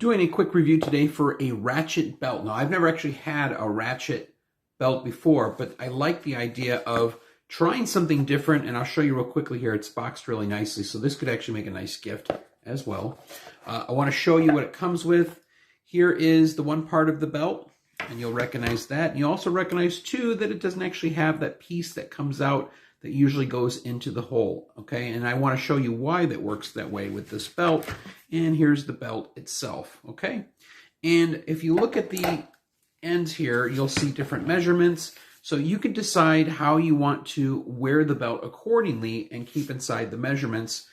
Doing a quick review today for a ratchet belt. Now, I've never actually had a ratchet belt before, but I like the idea of trying something different, and I'll show you real quickly here. It's boxed really nicely, so this could actually make a nice gift as well. I want to show you what it comes with. Here is the one part of the belt, and you'll recognize that. And you also recognize, too, that it doesn't actually have that piece that comes out that usually goes into the hole, okay? And I want to show you why that works that way with this belt. And here's the belt itself, okay? And if you look at the ends here, you'll see different measurements. So you can decide how you want to wear the belt accordingly and keep inside the measurements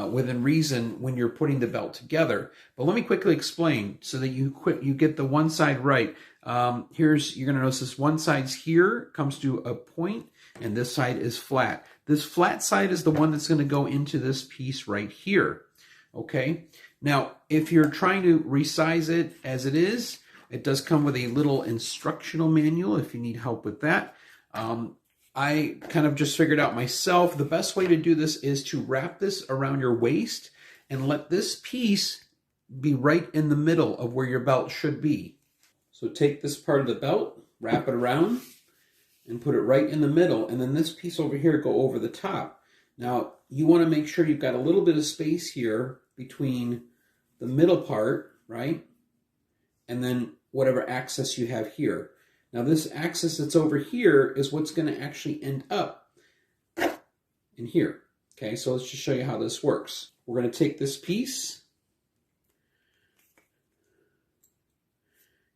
within reason when you're putting the belt together. But let me quickly explain so that you get the one side right. You're going to notice this one side's here, comes to a point, and this side is flat. This flat side is the one that's going to go into this piece right here. Okay? Now, if you're trying to resize it as it is, it does come with a little instructional manual if you need help with that. I kind of just figured out myself, the best way to do this is to wrap this around your waist and let this piece be right in the middle of where your belt should be. So take this part of the belt, wrap it around, and put it right in the middle, and then this piece over here go over the top. Now, you want to make sure you've got a little bit of space here between the middle part, right, and then whatever access you have here. Now, this access that's over here is what's going to actually end up in here. Okay, so let's just show you how this works. We're going to take this piece.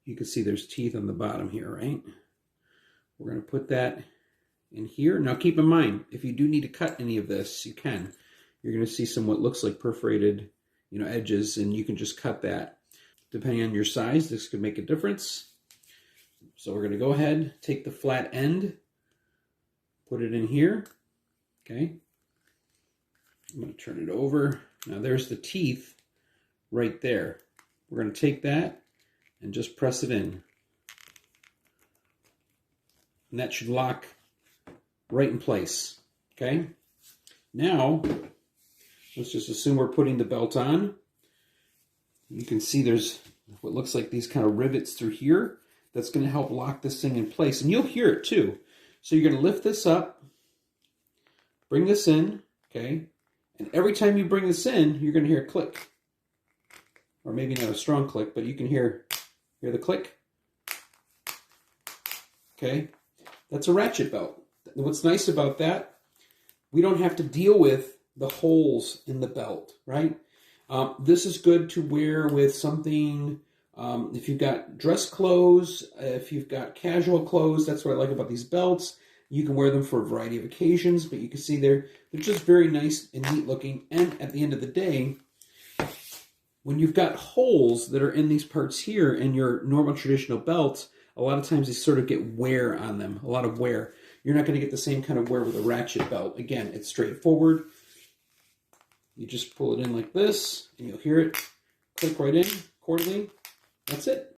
You can see there's teeth on the bottom here, right? We're going to put that in here. Now, keep in mind, if you do need to cut any of this, you can. You're going to see some what looks like perforated, edges, and you can just cut that. Depending on your size, this could make a difference. So we're going to go ahead, take the flat end, put it in here, okay? I'm going to turn it over. Now there's the teeth right there. We're going to take that and just press it in. And that should lock right in place, okay? Now, let's just assume we're putting the belt on. You can see there's what looks like these kind of rivets through here. That's going to help lock this thing in place. And you'll hear it too. So you're going to lift this up, bring this in, okay? And every time you bring this in, you're going to hear a click. Or maybe not a strong click, but you can hear the click. Okay? That's a ratchet belt. What's nice about that, we don't have to deal with the holes in the belt, right? This is good to wear with something. If you've got dress clothes, if you've got casual clothes, that's what I like about these belts. You can wear them for a variety of occasions, but you can see they're just very nice and neat looking. And at the end of the day, when you've got holes that are in these parts here in your normal traditional belts, a lot of times they sort of get wear on them, a lot of wear. You're not going to get the same kind of wear with a ratchet belt. Again, it's straightforward. You just pull it in like this, and you'll hear it click right in accordingly. That's it.